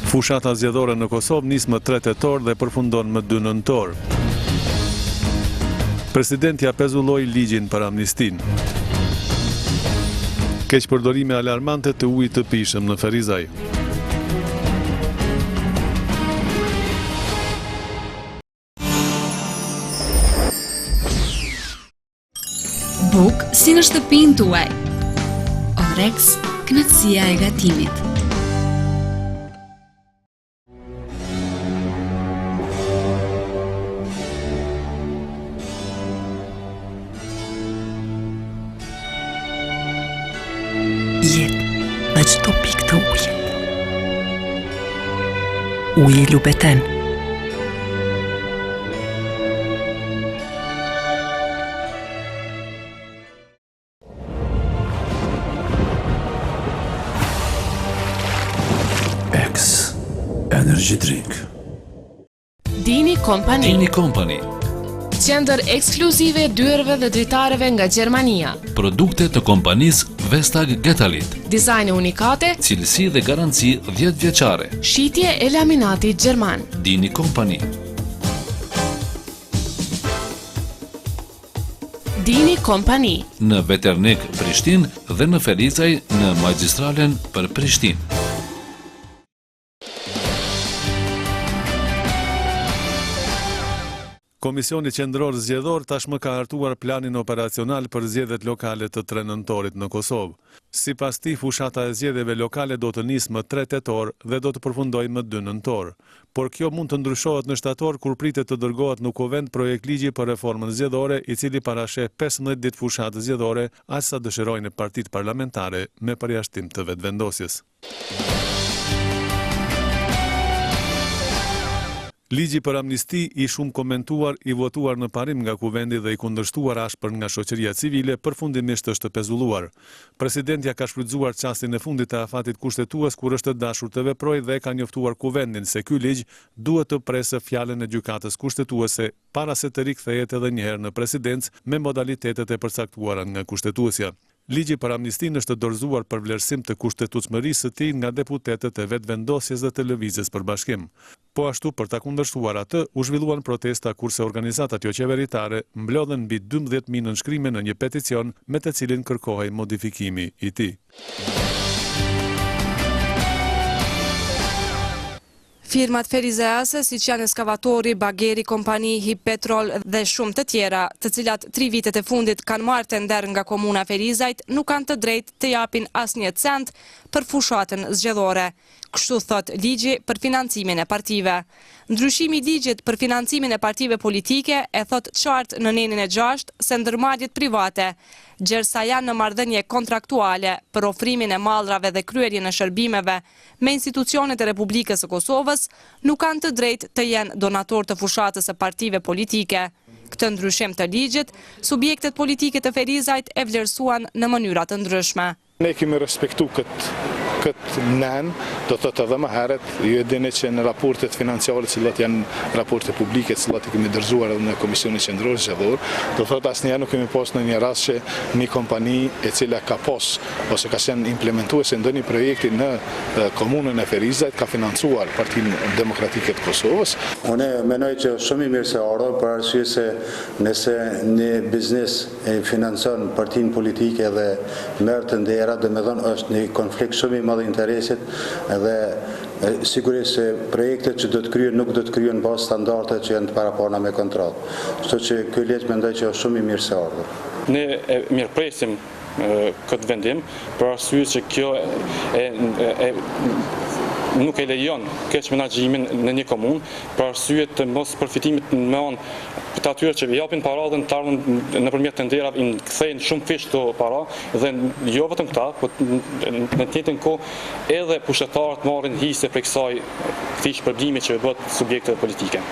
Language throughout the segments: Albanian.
Fushata zgjedhore në Kosovë nis më 3 tetor dhe përfundon më 2 nëntor. Presidenti pezulloi ligjin për amnistin. Keqpërdorime alarmante të ujit të pishëm në Ferizaj. Buk si në shtëpinë tuaj. Orex, kënaqësia e gatimit. Jetë dhe çdo pikë të ujit. Uji lubeten. Energy Drink. Dini Company. Dini Company. Qendër ekskluzive dyerve dhe dritareve nga Gjermania. Produkte të kompanisë Vestag Getalit. Dizajne unikate, Cilësi dhe garanci 10 vjeçare. shitje e laminatit gjerman. Dini Company. Dini Company. Në Veternik Prishtinë dhe në Ferizaj në magjistralen për Prishtinë. Komisioni Qendror Zgjedhor tashmë ka hartuar planin operacional për zgjedhjet lokale të 3 nëntorit në Kosovë. Sipas tij, fushata e zgjedhjeve lokale do të nisë më 3 tetor dhe do të përfundojë më 2 nëntor. Por kjo mund të ndryshohet në shtator kur pritet të dërgohet në Kuvend projekt ligji për reformën zgjedhore, i cili parasheh 15 ditë fushatë zgjedhore, aq sa dëshirojnë partitë parlamentare me përjashtim të vetëvendosjes. Ligji për amnisti i shumë komentuar, i votuar në parim nga Kuvendi dhe i kundërshtuar ashpër nga shoqëria civile, përfundimisht është pezulluar. Presidentja ka shfrytzuar çastin e fundit të afatit kushtetues kur është dashur të veprojë dhe ka njoftuar Kuvendin se ky ligj duhet të presë fjalën e gjykatës kushtetuese para se të rikthehet edhe një herë në presidencë me modalitetet e përcaktuara nga kushtetuesja. Ligji për amnistin është dorëzuar për vlerësim të kushtetueshmërisë së tij nga deputetët e vetëvendosjes dhe të lëvizjes për bashkim. Po ashtu, për ta kundërshtuar atë, u zhvilluan protesta kurse organizatat jo qeveritare mblodhen mbi 12.000 nënshkrime në një peticion me të cilin kërkohej modifikimi i tij. Firmat ferizease, siç janë eskavatori, bageri, kompani, Hip Petrol dhe shumë të tjera, të cilat 3 vitet e fundit kanë marrë tender nga komuna Ferizajt, nuk kanë të drejtë të japin asnjë cent për fushatën zgjedhore. Kështu thot ligji për financimin e partive. Ndryshimi i ligjit për financimin e partive politike e thot qartë në nenin e 6 se ndërmarrjet private, gjersa janë në marrëdhënie kontraktuale për ofrimin e mallrave dhe kryerjen e shërbimeve me institucionet e Republikës së Kosovës, nuk kanë të drejtë të jenë donator të fushatës së partive politike. Këtë ndryshim të ligjit, subjektet politike të Ferizajt e vlerësuan në mënyra të ndryshme. Ne kemi respektu këtë nen, do të të dhe më heret, ju e dini që në raportet financiare, cilat janë raporte publike, cilat i kemi dërzuar edhe në Komisionin Qendror Zgjedhor, do të thotë asnjëherë nuk kemi pas në një rast që një kompani e cila ka pas ose ka qenë implementuese ndonjë projekti në komunën e Ferizajt ka financuar Partinë Demokratike të Kosovës. Unë mendoj që shumë i mirë se ardhur për arsye se nëse një biznes e financon partinë politike dhe merr të ndera, domethënë është një konflikt shumë i madh interesit dhe sigurisht se projektet që do të kryen nuk do të kryen pas standardet që janë të parapona me kontratë. Kështu që ky ligj mendoj që është shumë i mirë se ardhur. Ne mirëpresim këtë vendim për arsye që kjo nuk e lejon keq menaxhimin në një komunë për arsye të mos përfitimit në anë të atyre që japin para dhe të ardhën nëpërmjet tenderave i kthejnë shumë fish të para dhe jo vetëm këta, por në të njëjtën kohë edhe pushtetarët marrin hise për kësaj fish përblimi që bëhet subjekte politike.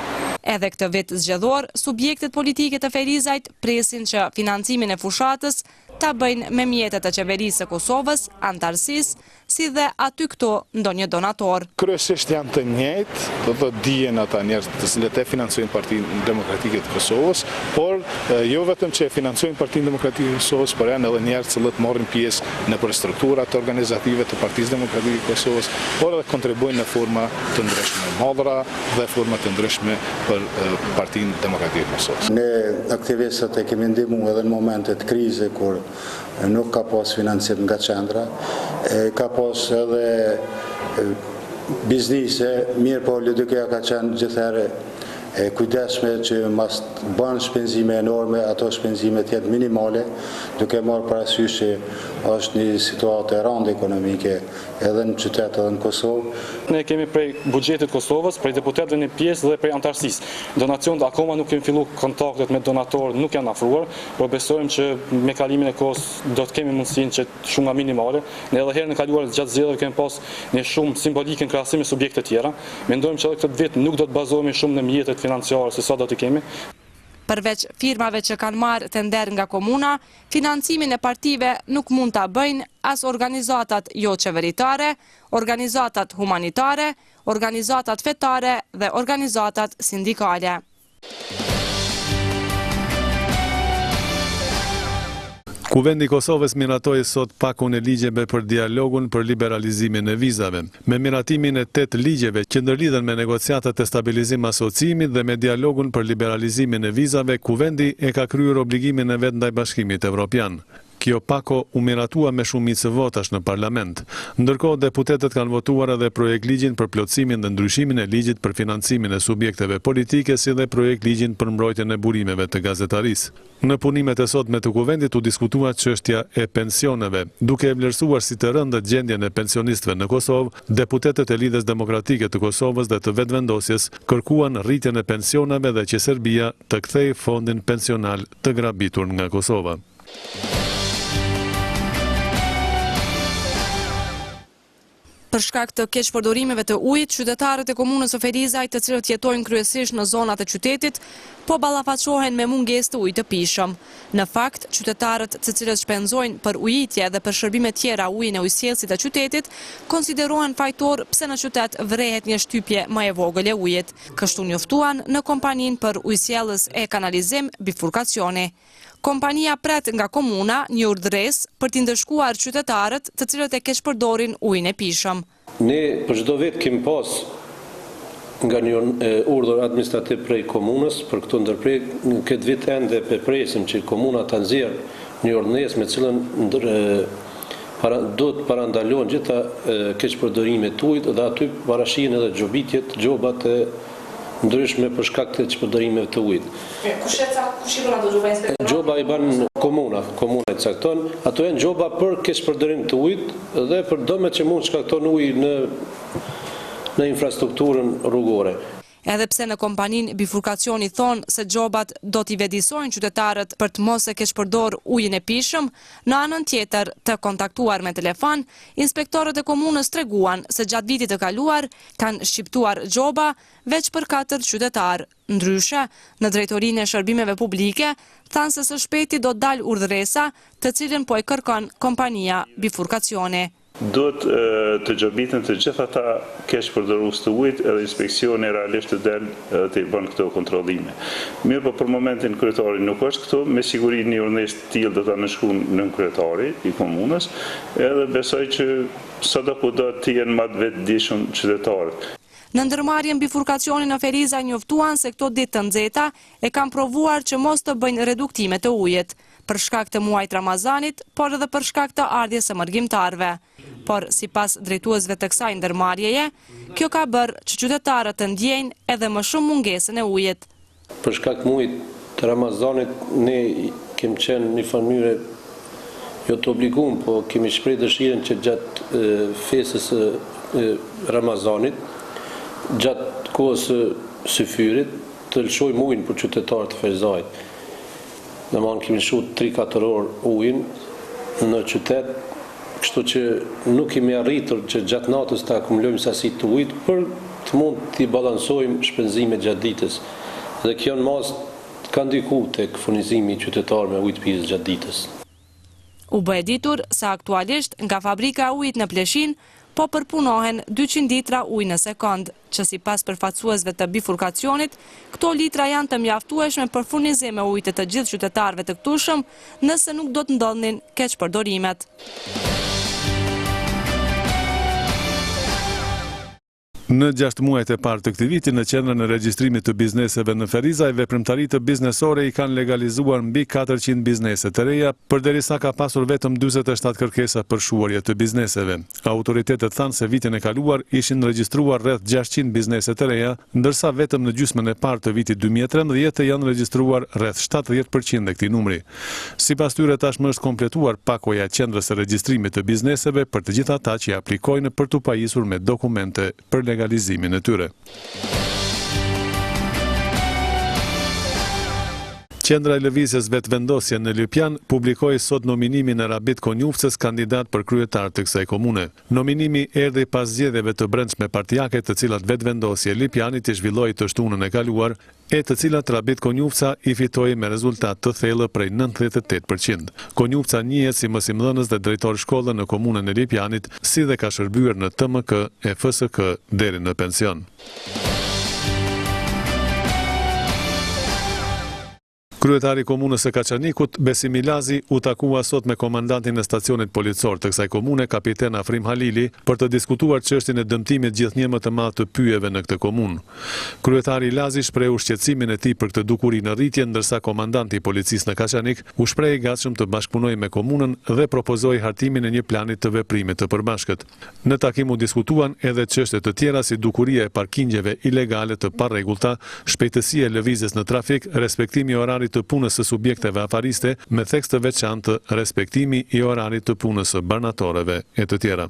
Edhe këtë vit zgjedhor, subjektet politike të Ferizajt presin që financimin e fushatës ta bëjnë me mjetet e qeverisë së Kosovës, antarësisë, si dhe aty këto ndonjë donator. Kryesisht janë të njëjtë, do të dijen ata njerëz të cilët e financojnë Partinë Demokratike të Kosovës, por jo vetëm që e financojnë Partinë Demokratike të Kosovës, por janë edhe njerëz që marrin pjesë në strukturat organizative të Partisë Demokratike të Kosovës, por edhe kontribuojnë në forma të ndryshme, modra dhe forma të ndryshme për Partinë Demokratike të Kosovës. Ne aktivistët e kemi ndihmuar edhe në momentet krize kur nuk ka pas financim nga qendra, ka pas edhe biznise, mirë po LDK ka qenë gjithherë kujdesme që mas banë shpenzime enorme, ato shpenzime tjetë minimale, duke marrë parasysh që është një situatë e rëndë ekonomike edhe në qytet edhe në Kosovë. Ne kemi prej buxhetit Kosovës, prej deputetëve një pjesë dhe prej antarësisë. Donacionet akoma nuk kemi filluar kontaktet me donatorë, nuk janë afruar, por besojmë që me kalimin e kohës do të kemi mundësinë që shumë minimale. Ne edhe herën e kaluar gjatë zgjedhjeve kemi pas një shumë simbolike në krahasim me subjekte tjera. Mendojmë që edhe këtë vit nuk do të bazohemi shumë në mjetet financiare se sa do të kemi. Përveç firmave që kanë marrë tender nga komuna, financimin e partive nuk mund ta bëjnë as organizatat jo qeveritare, organizatat humanitare, organizatat fetare dhe organizatat sindikale. Kuvendi i Kosovës miratoi sot pakun e ligjeve për dialogun për liberalizimin e vizave. Me miratimin e 8 ligjeve që ndërlidhen me negociatat e stabilizim asociimit dhe me dialogun për liberalizimin e vizave, Kuvendi e ka kryer obligimin e vet ndaj Bashkimit Evropian. Kjo pako u miratua me shumicë votash në parlament. Ndërkohë, deputetët kanë votuar edhe projekt ligjin për plotësimin dhe ndryshimin e ligjit për financimin e subjekteve politike, si dhe projekt ligjin për mbrojtjen e burimeve të gazetarisë. Në punimet e sotme të Kuvendit u diskutua çështja e pensioneve. Duke e vlerësuar si të rëndë gjendjen e pensionistëve në Kosovë, deputetët e Lidhjes Demokratike të Kosovës dhe të vetëvendosjes kërkuan rritjen e pensioneve dhe që Serbia të kthejë fondin pensional të grabitur nga Kosova. Për shkak të keqpërdorimeve të ujit, qytetarët e komunës së Ferizajt, të cilët jetojnë kryesisht në zonat e qytetit, po ballafaqohen me mungesë të ujit të pijshëm. Në fakt, qytetarët të cilët shpenzojnë për ujitje dhe për shërbime tjera ujin e ujësjellësit të qytetit, konsiderohen fajtor pse në qytet vrehet një shtypje më e vogël e ujit. Kështu njoftuan në kompaninë për ujësjellës e kanalizim bifurkacioni. Kompania pret nga komuna një urdhëresë për t'i ndëshkuar qytetarët të cilët e keqpërdorin ujin e pijshëm. Ne për çdo vit kemi pas nga një urdhër administrativ prej komunës për këtë ndërprerje. Këtë vit ende presim që komuna ta nxjerrë një urdhëresë me cilën do të parandalohen gjitha keqpërdorimet të ujit dhe aty parashihen edhe gjobat e ndryshme për shkak të keqpërdorimeve të ujit. Kush i bën ato gjoba inspektorat? Gjoba i bën komuna e cakton. Ato janë gjoba për keqpërdorim të ujit dhe për dëmet që mund shkakton uji në infrastrukturën rrugore. Edhe pse në kompaninë bifurkacioni thonë se gjobat do t'i vedisojnë qytetarët për të mos e keqpërdor ujin e pijshëm, në anën tjetër të kontaktuar me telefon, inspektorët e komunës treguan se gjatë vitit të kaluar kanë shqiptuar gjoba veç për 4 qytetarë. Ndryshe, në drejtorinë e shërbimeve publike, thanë se së shpejti do dalë urdhëresa, të cilën po e kërkon kompania bifurkacioni. Duhet të gjobitën të gjitha ata keqpërdorues të ujit edhe inspeksioni realisht të del të i bën këto kontrollime. Mirë, po për momentin kryetari nuk është këtu, me siguri një urdhëresë të tillë do ta nënshkruajnë nën kryetari i komunës, edhe besoj që sadoku do të jenë më të vetëdijshëm qytetarët. Në ndërmarrjen bifurkacioni në Ferizaj njoftuan se këto ditë të nxehta e kanë provuar që mos të bëjnë reduktime të ujit, për shkak të muajit Ramazanit, por edhe për shkak të ardhjes së mërgjimtarëve. Por sipas drejtuesve të kësaj ndërmarrjeje, kjo ka bërë që qytetarët të ndjejnë edhe më shumë mungesën e ujit. Për shkak të muajit të Ramazanit ne kemi qenë në mënyrë jo të obliguar, po kemi shprehë dëshirën që gjatë festës së Ramazanit, gjatë kohës së fyrit, të lëshojmë ujin për qytetarët e Ferizajit. Domthonë kemi lëshuar 3-4 orë ujin në qytet, kështu që nuk kemi arritur që gjatë natës të akumulojmë sasi të ujit për të mund të balansojmë shpenzimet gjatë ditës. Dhe kjo në mas ka ndikuar tek furnizimi i qytetarëve me ujë të pijës gjatë ditës. U bë e ditur se aktualisht nga fabrika e ujit në Pleshin po përpunohen 200 litra ujë në sekond, që sipas përfaqësuesve të bifurkacionit, këto litra janë të mjaftueshme për furnizim me ujë të gjithë qytetarëve të këtushëm, nëse nuk do të ndodhin keqpërdorimet. Në 6 muajt e parë të këtij viti, në qendrën e regjistrimit të bizneseve në Ferizaj, veprimtaritë biznesore i kanë legalizuar mbi 400 biznese të reja, përderisa ka pasur vetëm 47 kërkesa për shuarje të bizneseve. Autoritetet thanë se vitin e kaluar ishin regjistruar rreth 600 biznese të reja, ndërsa vetëm në gjysmën e parë të vitit 2013 janë regjistruar rreth 70% e këtij numri. Sipas tyre tashmë është kompletuar pakoja e qendrës së regjistrimit të bizneseve për të gjithë ata që aplikojnë për t'u pajisur me dokumente për legalizimin e tyre. Qendra e lëvizjes Vetvendosje në Lipjan publikoi sot nominimin e Rabit Konjufcës kandidat për kryetar të kësaj komune. Nominimi erdhi pas zgjedhjeve të brendshme partijake, të cilat Vetvendosje Lipjanit i zhvilloi të shtunën e kaluar, e të cilat Rabit Konjufca i fitoi me rezultat të thellë prej 98%. Konjufca njihet si mësimdhënës dhe drejtor shkolle në komunën e Lipjanit, si dhe ka shërbyer në TMK e FSK deri në pension. Kryetari i komunës së Kaçanikut, Besim Ilazi, u takua sot me komandantin e stacionit policor të kësaj komune, kapiten Afrim Halili, për të diskutuar çështjen e dëmtimit gjithnjë më të madh të pyjeve në këtë komunë. Kryetari Ilazi shprehu shqetësimin e tij për këtë dukuri në rritje, ndërsa komandanti i policisë në Kaçanik u shpreh i gatshëm të bashkëpunojë me komunën dhe propozoi hartimin e një plani të veprimit të përbashkët. Në takim u diskutuan edhe çështje të tjera si dukuria e parkingjeve ilegale të parregullta, shpejtësia e lëvizjes në trafik, respektimi i orarit të punës së subjekteve afariste me theks të veçantë, respektimi i orarit të punës së banatoreve e të tjera.